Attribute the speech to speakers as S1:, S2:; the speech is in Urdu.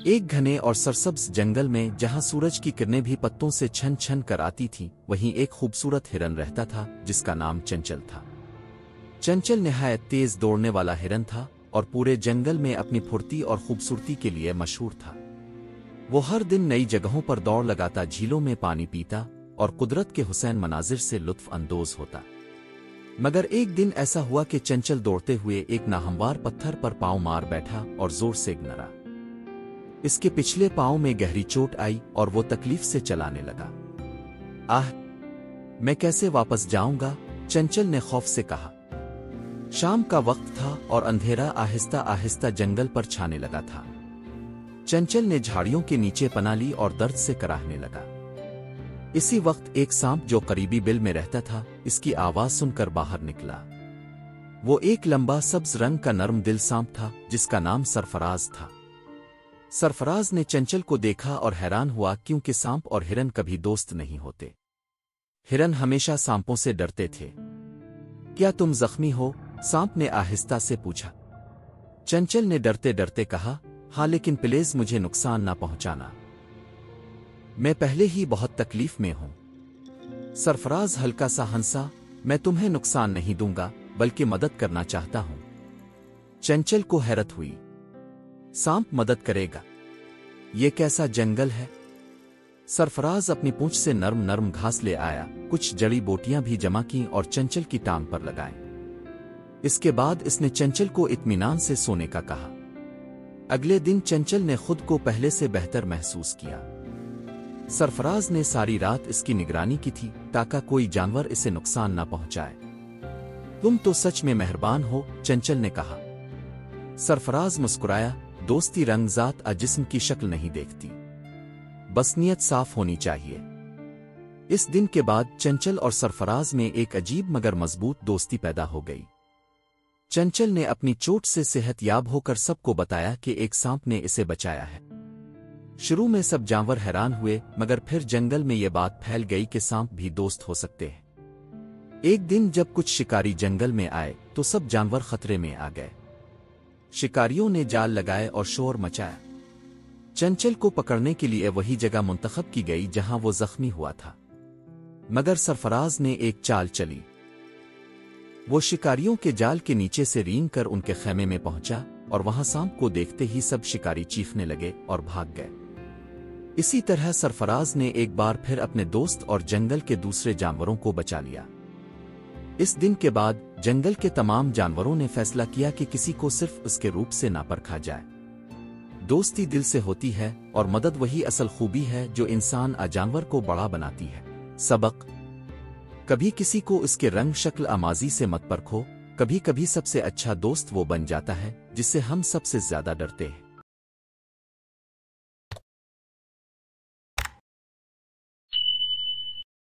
S1: ایک گھنے اور سرسبز جنگل میں جہاں سورج کی کرنیں بھی پتوں سے چھن چھن کر آتی تھیں، وہیں ایک خوبصورت ہرن رہتا تھا جس کا نام چنچل تھا۔ چنچل نہایت تیز دوڑنے والا ہرن تھا اور پورے جنگل میں اپنی پھرتی اور خوبصورتی کے لیے مشہور تھا۔ وہ ہر دن نئی جگہوں پر دوڑ لگاتا، جھیلوں میں پانی پیتا اور قدرت کے حسین مناظر سے لطف اندوز ہوتا۔ مگر ایک دن ایسا ہوا کہ چنچل دوڑتے ہوئے ایک ناہموار پتھر پر پاؤں مار بیٹھا اور زور سے گرا۔ اس کے پچھلے پاؤں میں گہری چوٹ آئی اور وہ تکلیف سے چلانے لگا۔ آہ، میں کیسے واپس جاؤں گا؟ چنچل نے خوف سے کہا۔ شام کا وقت تھا اور اندھیرا آہستہ آہستہ جنگل پر چھانے لگا تھا۔ چنچل نے جھاڑیوں کے نیچے پناہ لی اور درد سے کراہنے لگا۔ اسی وقت ایک سانپ جو قریبی بل میں رہتا تھا اس کی آواز سن کر باہر نکلا۔ وہ ایک لمبا سبز رنگ کا نرم دل سانپ تھا جس کا نام سرفراز تھا۔ سرفراز نے چنچل کو دیکھا اور حیران ہوا، کیونکہ سانپ اور ہرن کبھی دوست نہیں ہوتے۔ ہرن ہمیشہ سانپوں سے ڈرتے تھے۔ کیا تم زخمی ہو؟ سانپ نے آہستہ سے پوچھا۔ چنچل نے ڈرتے ڈرتے کہا، ہاں، لیکن پلیز مجھے نقصان نہ پہنچانا، میں پہلے ہی بہت تکلیف میں ہوں۔ سرفراز ہلکا سا ہنسا، میں تمہیں نقصان نہیں دوں گا بلکہ مدد کرنا چاہتا ہوں۔ چنچل کو حیرت ہوئی، سانپ مدد کرے گا؟ یہ کیسا جنگل ہے؟ سرفراز اپنی پونچھ سے نرم نرم گھاس لے آیا، کچھ جڑی بوٹیاں بھی جمع کیں اور چنچل کی ٹانگ پر لگائیں۔ اس کے بعد اس نے چنچل کو اطمینان سے سونے کا کہا۔ اگلے دن چنچل نے خود کو پہلے سے بہتر محسوس کیا۔ سرفراز نے ساری رات اس کی نگرانی کی تھی تاکہ کوئی جانور اسے نقصان نہ پہنچائے۔ تم تو سچ میں مہربان ہو، چنچل نے کہا۔ سرفراز مسکرایا، دوستی رنگ ذات جسم کی شکل نہیں دیکھتی، بس نیت صاف ہونی چاہیے۔ اس دن کے بعد چنچل اور سرفراز میں ایک عجیب مگر مضبوط دوستی پیدا ہو گئی۔ چنچل نے اپنی چوٹ سے صحت یاب ہو کر سب کو بتایا کہ ایک سانپ نے اسے بچایا ہے۔ شروع میں سب جانور حیران ہوئے، مگر پھر جنگل میں یہ بات پھیل گئی کہ سانپ بھی دوست ہو سکتے ہیں۔ ایک دن جب کچھ شکاری جنگل میں آئے تو سب جانور خطرے میں آ گئے۔ شکاریوں نے جال لگائے اور شور مچایا۔ چنچل کو پکڑنے کے لیے وہی جگہ منتخب کی گئی جہاں وہ زخمی ہوا تھا، مگر سرفراز نے ایک چال چلی۔ وہ شکاریوں کے جال کے نیچے سے رینگ کر ان کے خیمے میں پہنچا اور وہاں سانپ کو دیکھتے ہی سب شکاری چیخنے لگے اور بھاگ گئے۔ اسی طرح سرفراز نے ایک بار پھر اپنے دوست اور جنگل کے دوسرے جانوروں کو بچا لیا۔ اس دن کے بعد جنگل کے تمام جانوروں نے فیصلہ کیا کہ کسی کو صرف اس کے روپ سے نہ پرکھا جائے۔ دوستی دل سے ہوتی ہے اور مدد وہی اصل خوبی ہے جو انسان جانور کو بڑا بناتی ہے۔ سبق: کبھی کسی کو اس کے رنگ شکل ماضی سے مت پرکھو، کبھی کبھی سب سے اچھا دوست وہ بن جاتا ہے جس سے ہم سب سے زیادہ ڈرتے ہیں۔